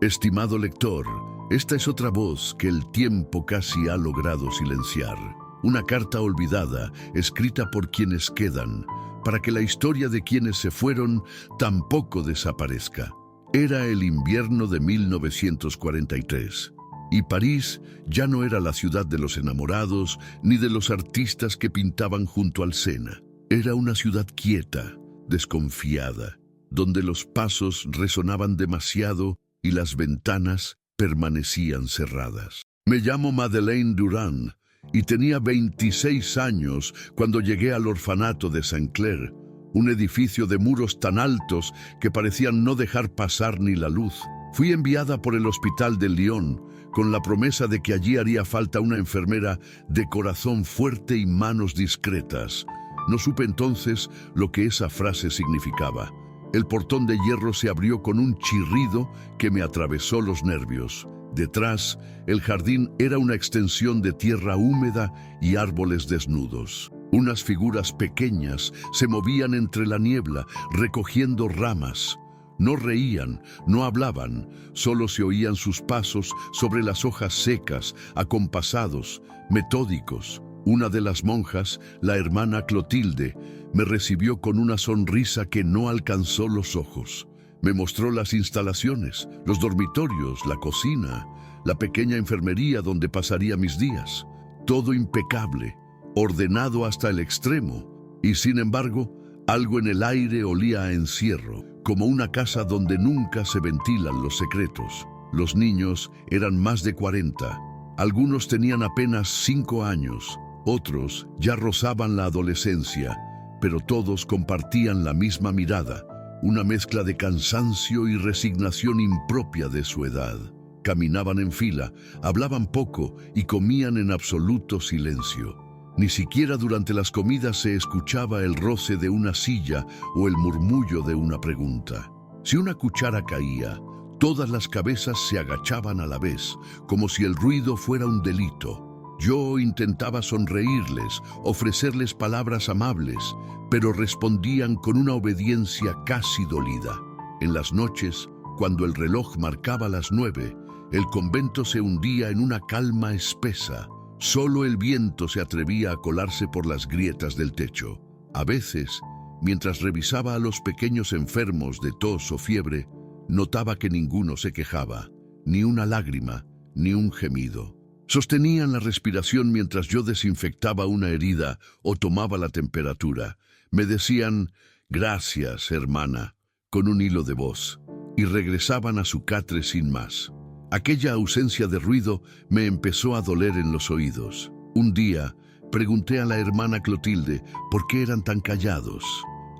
Estimado lector, esta es otra voz que el tiempo casi ha logrado silenciar. Una carta olvidada, escrita por quienes quedan, para que la historia de quienes se fueron tampoco desaparezca. Era el invierno de 1943, y París ya no era la ciudad de los enamorados ni de los artistas que pintaban junto al Sena. Era una ciudad quieta, desconfiada, donde los pasos resonaban demasiado y las ventanas permanecían cerradas. Me llamo Madeleine Durand y tenía 26 años cuando llegué al orfanato de Saint-Clair, un edificio de muros tan altos que parecían no dejar pasar ni la luz. Fui enviada por el hospital de Lyon con la promesa de que allí haría falta una enfermera de corazón fuerte y manos discretas. No supe entonces lo que esa frase significaba. El portón de hierro se abrió con un chirrido que me atravesó los nervios. Detrás, el jardín era una extensión de tierra húmeda y árboles desnudos. Unas figuras pequeñas se movían entre la niebla, recogiendo ramas. No reían, no hablaban, solo se oían sus pasos sobre las hojas secas, acompasados, metódicos. Una de las monjas, la hermana Clotilde, me recibió con una sonrisa que no alcanzó los ojos. Me mostró las instalaciones, los dormitorios, la cocina, la pequeña enfermería donde pasaría mis días. Todo impecable, ordenado hasta el extremo, y sin embargo, algo en el aire olía a encierro, como una casa donde nunca se ventilan los secretos. Los niños eran más de 40. Algunos tenían apenas 5 años, otros ya rozaban la adolescencia, pero todos compartían la misma mirada, una mezcla de cansancio y resignación impropia de su edad. Caminaban en fila, hablaban poco y comían en absoluto silencio. Ni siquiera durante las comidas se escuchaba el roce de una silla o el murmullo de una pregunta. Si una cuchara caía, todas las cabezas se agachaban a la vez, como si el ruido fuera un delito. Yo intentaba sonreírles, ofrecerles palabras amables, pero respondían con una obediencia casi dolida. En las noches, cuando el reloj marcaba las 9, el convento se hundía en una calma espesa. Solo el viento se atrevía a colarse por las grietas del techo. A veces, mientras revisaba a los pequeños enfermos de tos o fiebre, notaba que ninguno se quejaba, ni una lágrima, ni un gemido. Sostenían la respiración mientras yo desinfectaba una herida o tomaba la temperatura. Me decían, «Gracias, hermana», con un hilo de voz, y regresaban a su catre sin más. Aquella ausencia de ruido me empezó a doler en los oídos. Un día, pregunté a la hermana Clotilde por qué eran tan callados.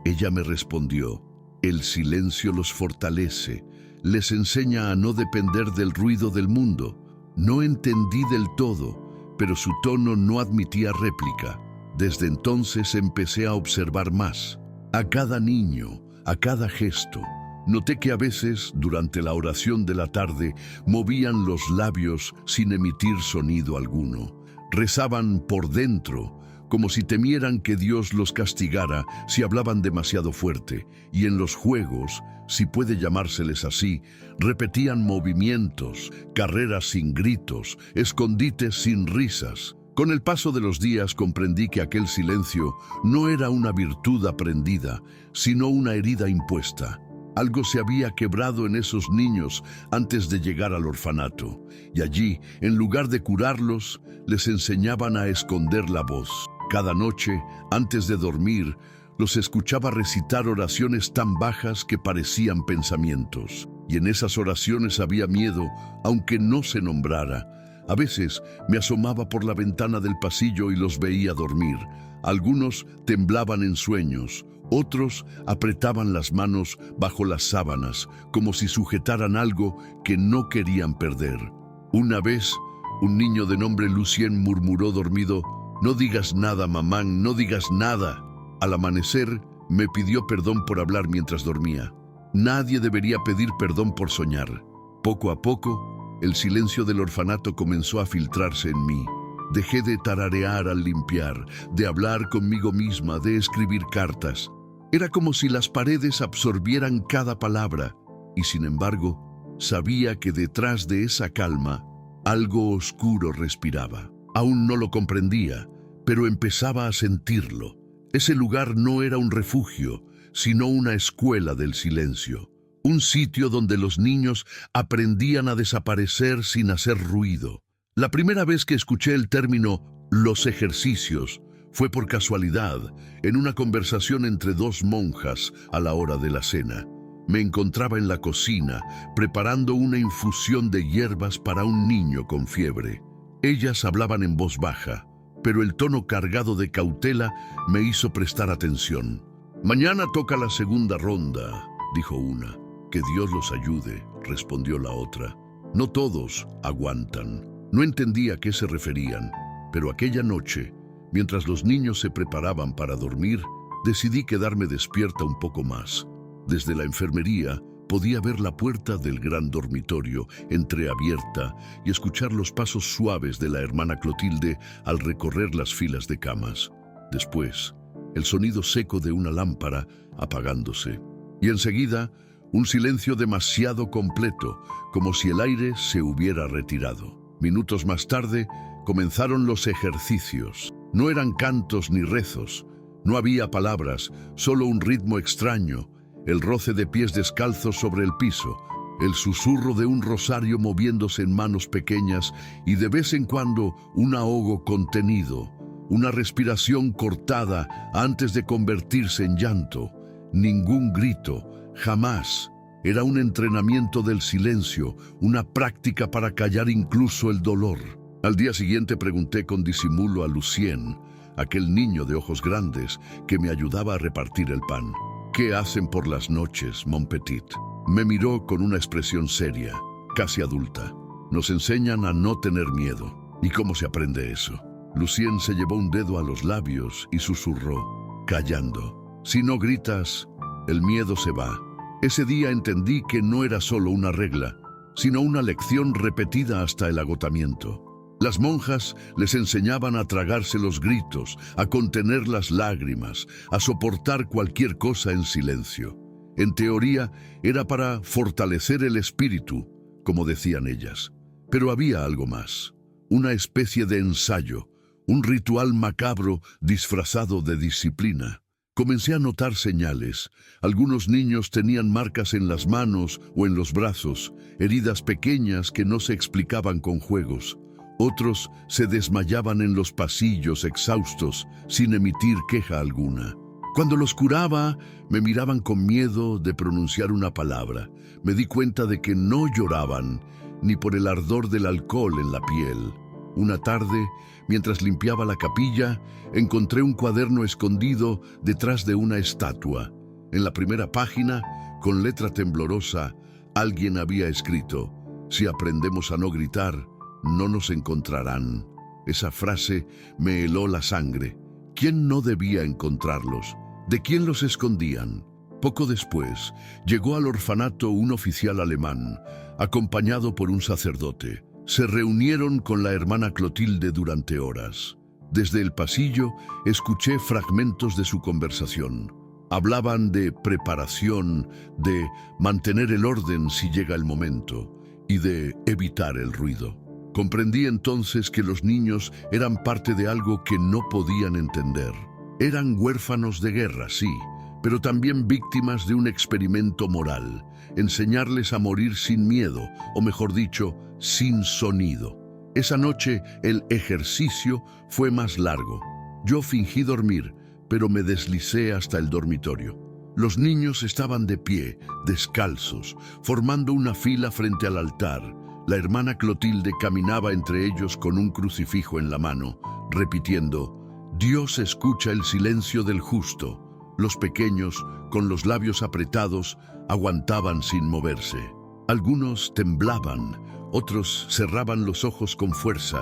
Ella me respondió, «El silencio los fortalece, les enseña a no depender del ruido del mundo». No entendí del todo, pero su tono no admitía réplica. Desde entonces empecé a observar más. A cada niño, a cada gesto. Noté que a veces, durante la oración de la tarde, movían los labios sin emitir sonido alguno. Rezaban por dentro, como si temieran que Dios los castigara si hablaban demasiado fuerte, y en los juegos, si puede llamárseles así, repetían movimientos, carreras sin gritos, escondites sin risas. Con el paso de los días comprendí que aquel silencio no era una virtud aprendida, sino una herida impuesta. Algo se había quebrado en esos niños antes de llegar al orfanato, y allí, en lugar de curarlos, les enseñaban a esconder la voz. Cada noche, antes de dormir, los escuchaba recitar oraciones tan bajas que parecían pensamientos. Y en esas oraciones había miedo, aunque no se nombrara. A veces me asomaba por la ventana del pasillo y los veía dormir. Algunos temblaban en sueños, otros apretaban las manos bajo las sábanas, como si sujetaran algo que no querían perder. Una vez, un niño de nombre Lucien murmuró dormido, «No digas nada, mamá, no digas nada». Al amanecer, me pidió perdón por hablar mientras dormía. Nadie debería pedir perdón por soñar. Poco a poco, el silencio del orfanato comenzó a filtrarse en mí. Dejé de tararear al limpiar, de hablar conmigo misma, de escribir cartas. Era como si las paredes absorbieran cada palabra, y sin embargo, Sabía que detrás de esa calma algo oscuro respiraba. Aún no lo comprendía, pero empezaba a sentirlo. Ese lugar no era un refugio, sino una escuela del silencio. Un sitio donde los niños aprendían a desaparecer sin hacer ruido. La primera vez que escuché el término «los ejercicios» fue por casualidad, en una conversación entre dos monjas a la hora de la cena. Me encontraba en la cocina, preparando una infusión de hierbas para un niño con fiebre. Ellas hablaban en voz baja, pero el tono cargado de cautela me hizo prestar atención. «Mañana toca la segunda ronda», dijo una. «Que Dios los ayude», respondió la otra. «No todos aguantan». No entendía a qué se referían, pero aquella noche, mientras los niños se preparaban para dormir, decidí quedarme despierta un poco más. Desde la enfermería podía ver la puerta del gran dormitorio entreabierta y escuchar los pasos suaves de la hermana Clotilde al recorrer las filas de camas. Después, el sonido seco de una lámpara apagándose. Y enseguida, un silencio demasiado completo, como si el aire se hubiera retirado. Minutos más tarde, comenzaron los ejercicios. No eran cantos ni rezos. No había palabras, solo un ritmo extraño, el roce de pies descalzos sobre el piso, el susurro de un rosario moviéndose en manos pequeñas y de vez en cuando un ahogo contenido, una respiración cortada antes de convertirse en llanto. Ningún grito, jamás. Era un entrenamiento del silencio, una práctica para callar incluso el dolor. Al día siguiente pregunté con disimulo a Lucien, aquel niño de ojos grandes que me ayudaba a repartir el pan. «¿Qué hacen por las noches, mon petit?» Me miró con una expresión seria, casi adulta. «Nos enseñan a no tener miedo». ¿Y cómo se aprende eso? Lucien se llevó un dedo a los labios y susurró, callando. «Si no gritas, el miedo se va». Ese día entendí que no era solo una regla, sino una lección repetida hasta el agotamiento. Las monjas les enseñaban a tragarse los gritos, a contener las lágrimas, a soportar cualquier cosa en silencio. En teoría, era para fortalecer el espíritu, como decían ellas. Pero había algo más, una especie de ensayo, un ritual macabro disfrazado de disciplina. Comencé a notar señales. Algunos niños tenían marcas en las manos o en los brazos, heridas pequeñas que no se explicaban con juegos. Otros se desmayaban en los pasillos exhaustos, sin emitir queja alguna. Cuando los curaba, me miraban con miedo de pronunciar una palabra. Me di cuenta de que no lloraban, ni por el ardor del alcohol en la piel. Una tarde, mientras limpiaba la capilla, encontré un cuaderno escondido detrás de una estatua. En la primera página, con letra temblorosa, alguien había escrito: «Si aprendemos a no gritar, no nos encontrarán». Esa frase me heló la sangre. ¿Quién no debía encontrarlos? ¿De quién los escondían? Poco después, llegó al orfanato un oficial alemán, acompañado por un sacerdote. Se reunieron con la hermana Clotilde durante horas. Desde el pasillo escuché fragmentos de su conversación. Hablaban de preparación, de mantener el orden si llega el momento, y de evitar el ruido. Comprendí entonces que los niños eran parte de algo que no podían entender. Eran huérfanos de guerra, sí, pero también víctimas de un experimento moral. Enseñarles a morir sin miedo, o mejor dicho, sin sonido. Esa noche el ejercicio fue más largo. Yo fingí dormir, pero me deslicé hasta el dormitorio. Los niños estaban de pie, descalzos, formando una fila frente al altar. La hermana Clotilde caminaba entre ellos con un crucifijo en la mano, repitiendo: «Dios escucha el silencio del justo». Los pequeños, con los labios apretados, aguantaban sin moverse. Algunos temblaban, otros cerraban los ojos con fuerza.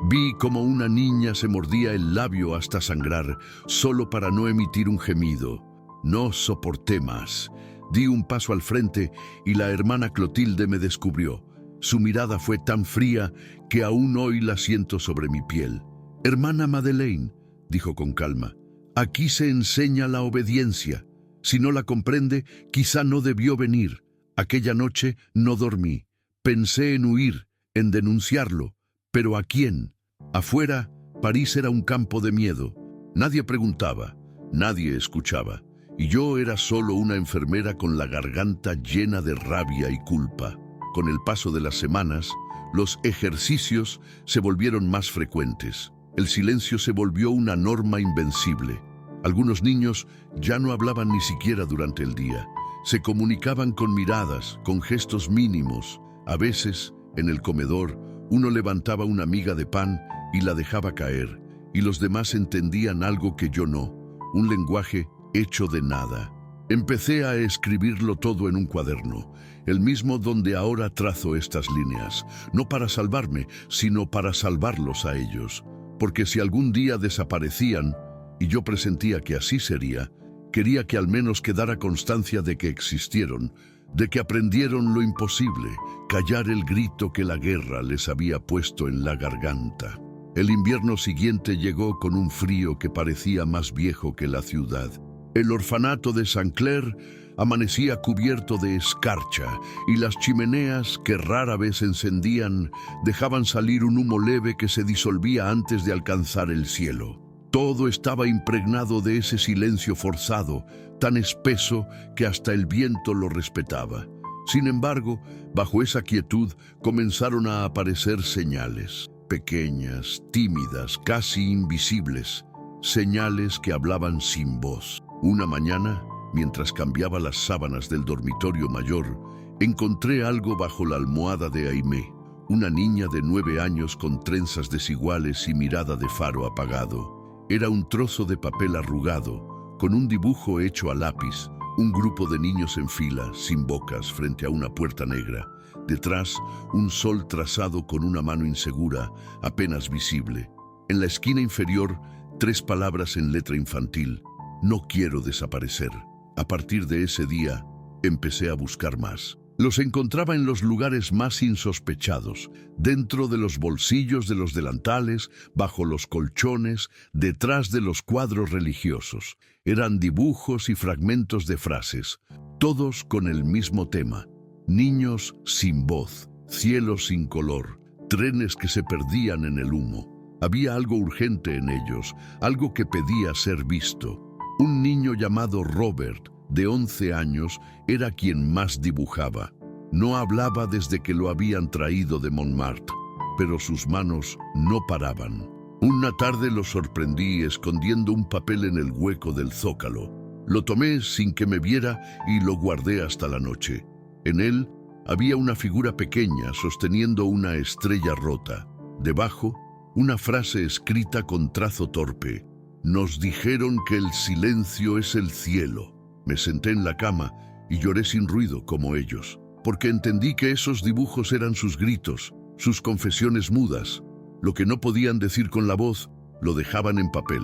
Vi como una niña se mordía el labio hasta sangrar, solo para no emitir un gemido. No soporté más. Di un paso al frente y la hermana Clotilde me descubrió. Su mirada fue tan fría que aún hoy la siento sobre mi piel. «Hermana Madeleine», dijo con calma, «aquí se enseña la obediencia. Si no la comprende, quizá no debió venir. Aquella noche no dormí. Pensé en huir, en denunciarlo, pero ¿a quién? Afuera, París era un campo de miedo. Nadie preguntaba, nadie escuchaba, y yo era solo una enfermera con la garganta llena de rabia y culpa. Con el paso de las semanas, los ejercicios se volvieron más frecuentes. El silencio se volvió una norma invencible. Algunos niños ya no hablaban ni siquiera durante el día. Se comunicaban con miradas, con gestos mínimos. A veces, en el comedor, uno levantaba una miga de pan y la dejaba caer, y los demás entendían algo que yo no, un lenguaje hecho de nada. Empecé a escribirlo todo en un cuaderno, el mismo donde ahora trazo estas líneas, no para salvarme, sino para salvarlos a ellos, porque si algún día desaparecían, y yo presentía que así sería, quería que al menos quedara constancia de que existieron, de que aprendieron lo imposible, callar el grito que la guerra les había puesto en la garganta. El invierno siguiente llegó con un frío que parecía más viejo que la ciudad. El orfanato de Saint-Clair amanecía cubierto de escarcha y las chimeneas, que rara vez encendían, dejaban salir un humo leve que se disolvía antes de alcanzar el cielo. Todo estaba impregnado de ese silencio forzado, tan espeso que hasta el viento lo respetaba. Sin embargo, bajo esa quietud comenzaron a aparecer señales, pequeñas, tímidas, casi invisibles, señales que hablaban sin voz. Una mañana, mientras cambiaba las sábanas del dormitorio mayor, encontré algo bajo la almohada de Aimé, una niña de 9 años con trenzas desiguales y mirada de faro apagado. Era un trozo de papel arrugado, con un dibujo hecho a lápiz, un grupo de niños en fila, sin bocas, frente a una puerta negra. Detrás, un sol trazado con una mano insegura, apenas visible. En la esquina inferior, 3 palabras en letra infantil: no quiero desaparecer. A partir de ese día, empecé a buscar más. Los encontraba en los lugares más insospechados, dentro de los bolsillos de los delantales, bajo los colchones, detrás de los cuadros religiosos. Eran dibujos y fragmentos de frases, todos con el mismo tema: niños sin voz, cielos sin color, trenes que se perdían en el humo. Había algo urgente en ellos, algo que pedía ser visto. Un niño llamado Robert, de 11 años, era quien más dibujaba. No hablaba desde que lo habían traído de Montmartre, pero sus manos no paraban. Una tarde lo sorprendí escondiendo un papel en el hueco del zócalo. Lo tomé sin que me viera y lo guardé hasta la noche. En él había una figura pequeña sosteniendo una estrella rota. Debajo, una frase escrita con trazo torpe: nos dijeron que el silencio es el cielo. Me senté en la cama y lloré sin ruido como ellos, porque entendí que esos dibujos eran sus gritos, sus confesiones mudas. Lo que no podían decir con la voz, lo dejaban en papel.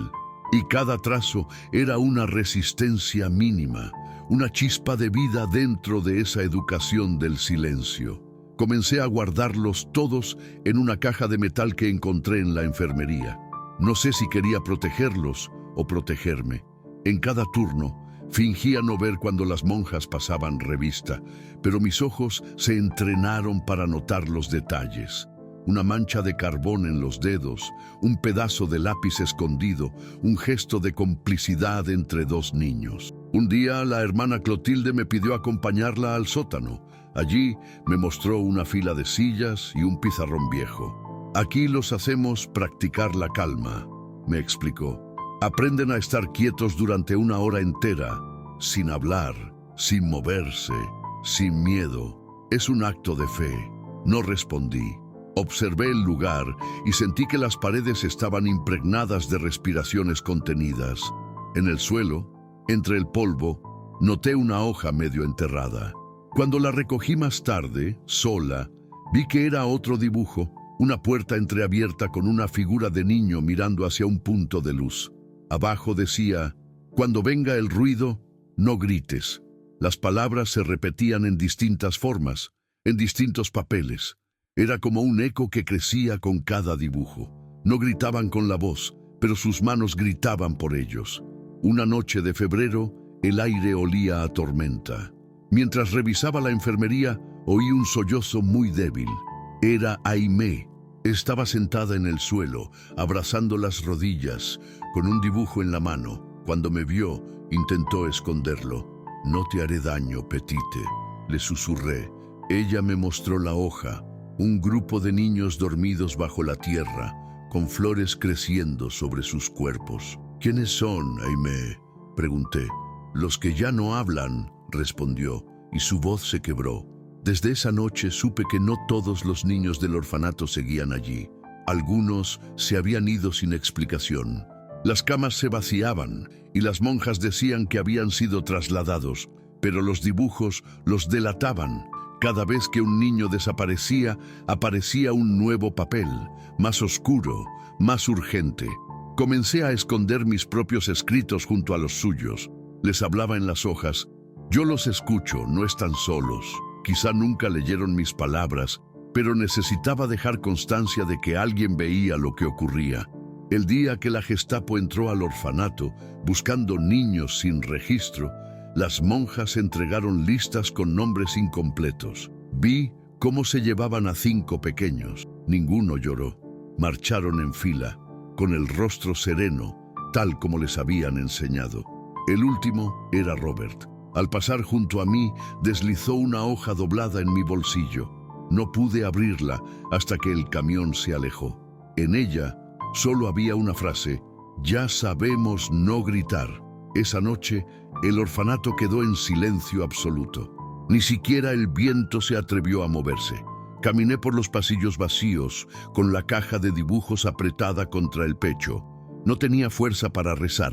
Y cada trazo era una resistencia mínima, una chispa de vida dentro de esa educación del silencio. Comencé a guardarlos todos en una caja de metal que encontré en la enfermería. No sé si quería protegerlos o protegerme. En cada turno, fingía no ver cuando las monjas pasaban revista, pero mis ojos se entrenaron para notar los detalles. Una mancha de carbón en los dedos, un pedazo de lápiz escondido, un gesto de complicidad entre 2 niños. Un día la hermana Clotilde me pidió acompañarla al sótano. Allí me mostró una fila de sillas y un pizarrón viejo. Aquí los hacemos practicar la calma, me explicó. Aprenden a estar quietos durante 1 hora entera, sin hablar, sin moverse, sin miedo. Es un acto de fe. No respondí. Observé el lugar y sentí que las paredes estaban impregnadas de respiraciones contenidas. En el suelo, entre el polvo, noté una hoja medio enterrada. Cuando la recogí más tarde, sola, vi que era otro dibujo, una puerta entreabierta con una figura de niño mirando hacia un punto de luz. Abajo decía: cuando venga el ruido, no grites. Las palabras se repetían en distintas formas, en distintos papeles. Era como un eco que crecía con cada dibujo. No gritaban con la voz, pero sus manos gritaban por ellos. Una noche de febrero, el aire olía a tormenta. Mientras revisaba la enfermería, Oí un sollozo muy débil. Era Aimé. Estaba sentada en el suelo, abrazando las rodillas, con un dibujo en la mano. Cuando me vio, intentó esconderlo. «No te haré daño, Petite», le susurré. Ella me mostró la hoja, un grupo de niños dormidos bajo la tierra, con flores creciendo sobre sus cuerpos. «¿Quiénes son, Aimé?», pregunté. «Los que ya no hablan», respondió, y su voz se quebró. Desde esa noche supe que no todos los niños del orfanato seguían allí. Algunos se habían ido sin explicación. Las camas se vaciaban y las monjas decían que habían sido trasladados, pero los dibujos los delataban. Cada vez que un niño desaparecía, aparecía un nuevo papel, más oscuro, más urgente. Comencé a esconder mis propios escritos junto a los suyos. Les hablaba en las hojas. «Yo los escucho, no están solos». Quizá nunca leyeron mis palabras, pero necesitaba dejar constancia de que alguien veía lo que ocurría. El día que la Gestapo entró al orfanato, buscando niños sin registro, las monjas entregaron listas con nombres incompletos. Vi cómo se llevaban a 5 pequeños. Ninguno lloró. Marcharon en fila, con el rostro sereno, tal como les habían enseñado. El último era Robert. Al pasar junto a mí, deslizó una hoja doblada en mi bolsillo. No pude abrirla hasta que el camión se alejó. En ella solo había una frase: «Ya sabemos no gritar». Esa noche, el orfanato quedó en silencio absoluto. Ni siquiera el viento se atrevió a moverse. Caminé por los pasillos vacíos, con la caja de dibujos apretada contra el pecho. No tenía fuerza para rezar.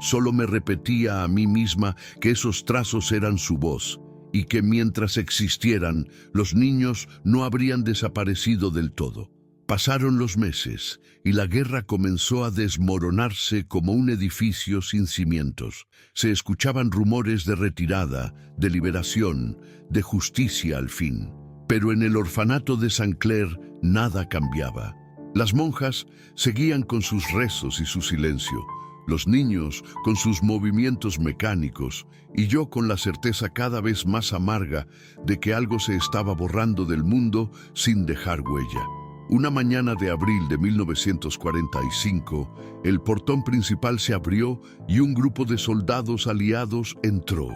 Solo me repetía a mí misma que esos trazos eran su voz y que mientras existieran, los niños no habrían desaparecido del todo. Pasaron los meses y la guerra comenzó a desmoronarse como un edificio sin cimientos. Se escuchaban rumores de retirada, de liberación, de justicia al fin. Pero en el orfanato de Saint Clair nada cambiaba. Las monjas seguían con sus rezos y su silencio. Los niños con sus movimientos mecánicos y yo con la certeza cada vez más amarga de que algo se estaba borrando del mundo sin dejar huella. Una mañana de abril de 1945, el portón principal se abrió y un grupo de soldados aliados entró.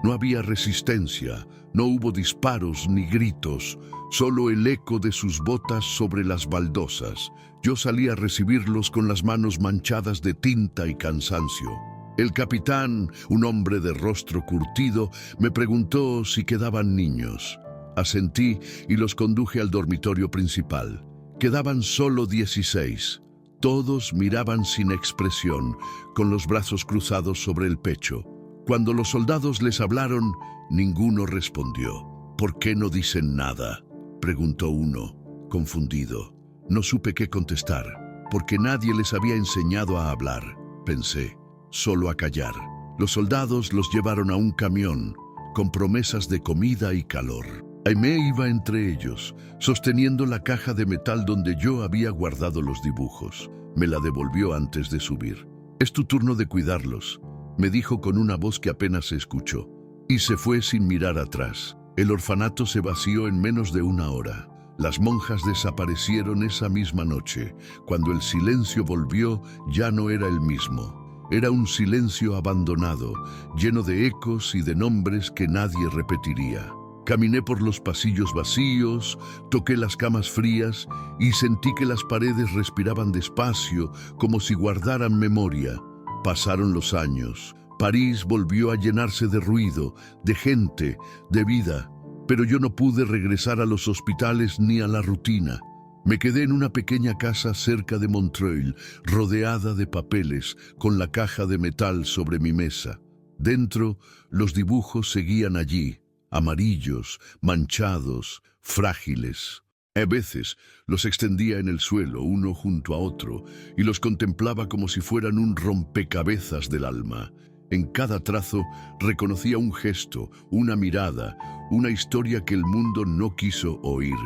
No había resistencia, no hubo disparos ni gritos, solo el eco de sus botas sobre las baldosas. Yo salí a recibirlos con las manos manchadas de tinta y cansancio. El capitán, un hombre de rostro curtido, me preguntó si quedaban niños. Asentí y los conduje al dormitorio principal. Quedaban solo 16. Todos miraban sin expresión, con los brazos cruzados sobre el pecho. Cuando los soldados les hablaron, ninguno respondió. «¿Por qué no dicen nada?», preguntó uno, confundido. No supe qué contestar, porque nadie les había enseñado a hablar, pensé, solo a callar. Los soldados los llevaron a un camión, con promesas de comida y calor. Aimé iba entre ellos, sosteniendo la caja de metal donde yo había guardado los dibujos. Me la devolvió antes de subir. «Es tu turno de cuidarlos», me dijo con una voz que apenas se escuchó, y se fue sin mirar atrás. El orfanato se vació en menos de una hora. Las monjas desaparecieron esa misma noche. Cuando el silencio volvió, ya no era el mismo. Era un silencio abandonado, lleno de ecos y de nombres que nadie repetiría. Caminé por los pasillos vacíos, toqué las camas frías y sentí que las paredes respiraban despacio, como si guardaran memoria. Pasaron los años. París volvió a llenarse de ruido, de gente, de vida. Pero yo no pude regresar a los hospitales ni a la rutina. Me quedé en una pequeña casa cerca de Montreuil, rodeada de papeles, con la caja de metal sobre mi mesa. Dentro, los dibujos seguían allí, amarillos, manchados, frágiles. A veces los extendía en el suelo, uno junto a otro, y los contemplaba como si fueran un rompecabezas del alma. En cada trazo reconocía un gesto, una mirada, una historia que el mundo no quiso oír.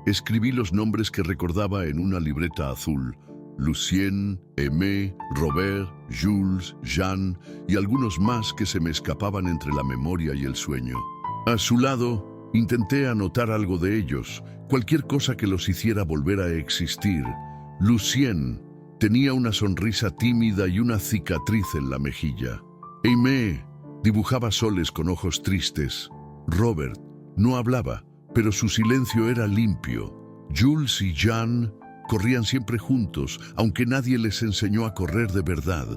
Escribí los nombres que recordaba en una libreta azul: Lucien, Aimé, Robert, Jules, Jean y algunos más que se me escapaban entre la memoria y el sueño. A su lado, Intenté anotar algo de ellos, cualquier cosa que los hiciera volver a existir. Lucien tenía una sonrisa tímida y una cicatriz en la mejilla. Aimé dibujaba soles con ojos tristes. Robert no hablaba, pero su silencio era limpio. Jules y Jean corrían siempre juntos, aunque nadie les enseñó a correr de verdad.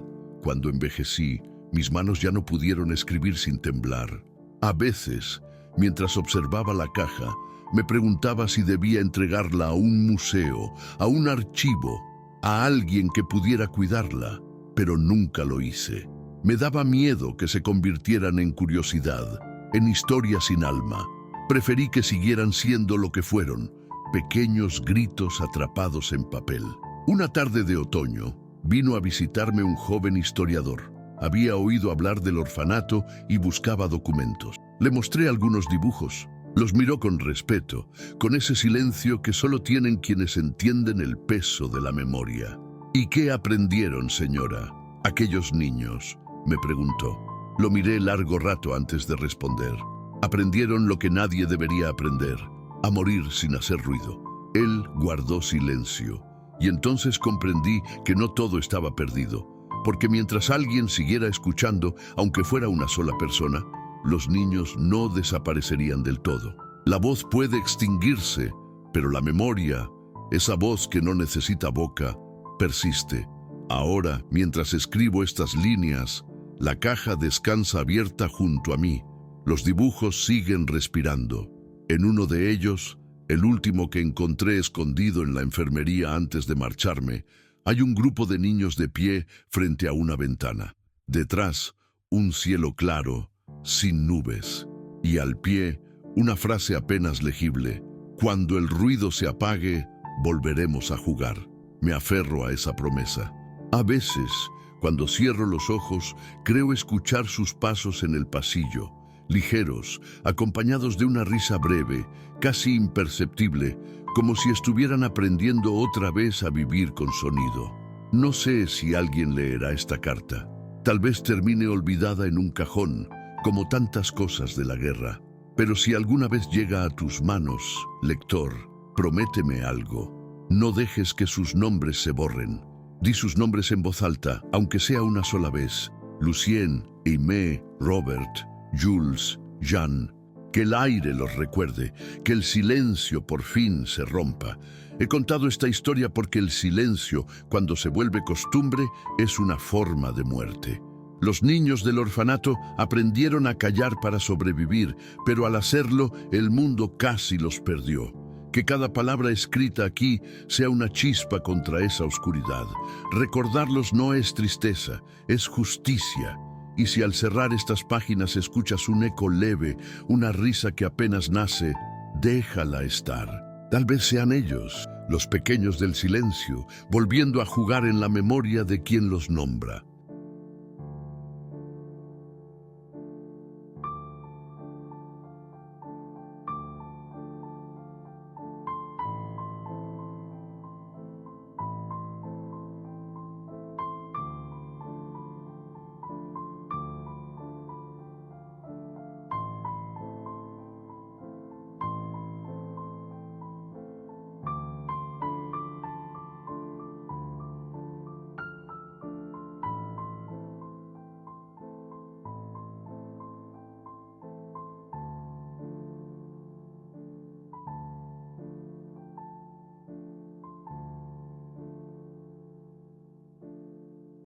Cuando envejecí, mis manos ya no pudieron escribir sin temblar. A veces, mientras observaba la caja, me preguntaba si debía entregarla a un museo, a un archivo, a alguien que pudiera cuidarla, pero nunca lo hice. Me daba miedo que se convirtieran en curiosidad, en historias sin alma. Preferí que siguieran siendo lo que fueron, pequeños gritos atrapados en papel. Una tarde de otoño, vino a visitarme un joven historiador. Había oído hablar del orfanato y buscaba documentos. Le mostré algunos dibujos. Los miró con respeto, con ese silencio que solo tienen quienes entienden el peso de la memoria. ¿Y qué aprendieron, señora, aquellos niños?, me preguntó. Lo miré largo rato antes de responder. Aprendieron lo que nadie debería aprender, a morir sin hacer ruido. Él guardó silencio, y entonces comprendí que no todo estaba perdido, porque mientras alguien siguiera escuchando, aunque fuera una sola persona, los niños no desaparecerían del todo. La voz puede extinguirse, pero la memoria, esa voz que no necesita boca, persiste. Ahora, mientras escribo estas líneas, la caja descansa abierta junto a mí. Los dibujos siguen respirando. En uno de ellos, el último que encontré escondido en la enfermería antes de marcharme, hay un grupo de niños de pie frente a una ventana. Detrás, un cielo claro, sin nubes. Y al pie, una frase apenas legible: cuando el ruido se apague, volveremos a jugar. Me aferro a esa promesa. A veces, cuando cierro los ojos, creo escuchar sus pasos en el pasillo, ligeros, acompañados de una risa breve, casi imperceptible, como si estuvieran aprendiendo otra vez a vivir con sonido. No sé si alguien leerá esta carta. Tal vez termine olvidada en un cajón, como tantas cosas de la guerra. Pero si alguna vez llega a tus manos, lector, prométeme algo. No dejes que sus nombres se borren. Di sus nombres en voz alta, aunque sea una sola vez. Lucien, Aimé, Robert, Jules, Jean. Que el aire los recuerde, que el silencio por fin se rompa. He contado esta historia porque el silencio, cuando se vuelve costumbre, es una forma de muerte. Los niños del orfanato aprendieron a callar para sobrevivir, pero al hacerlo, el mundo casi los perdió. Que cada palabra escrita aquí sea una chispa contra esa oscuridad. Recordarlos no es tristeza, es justicia. Y si al cerrar estas páginas escuchas un eco leve, una risa que apenas nace, déjala estar. Tal vez sean ellos, los pequeños del silencio, volviendo a jugar en la memoria de quien los nombra.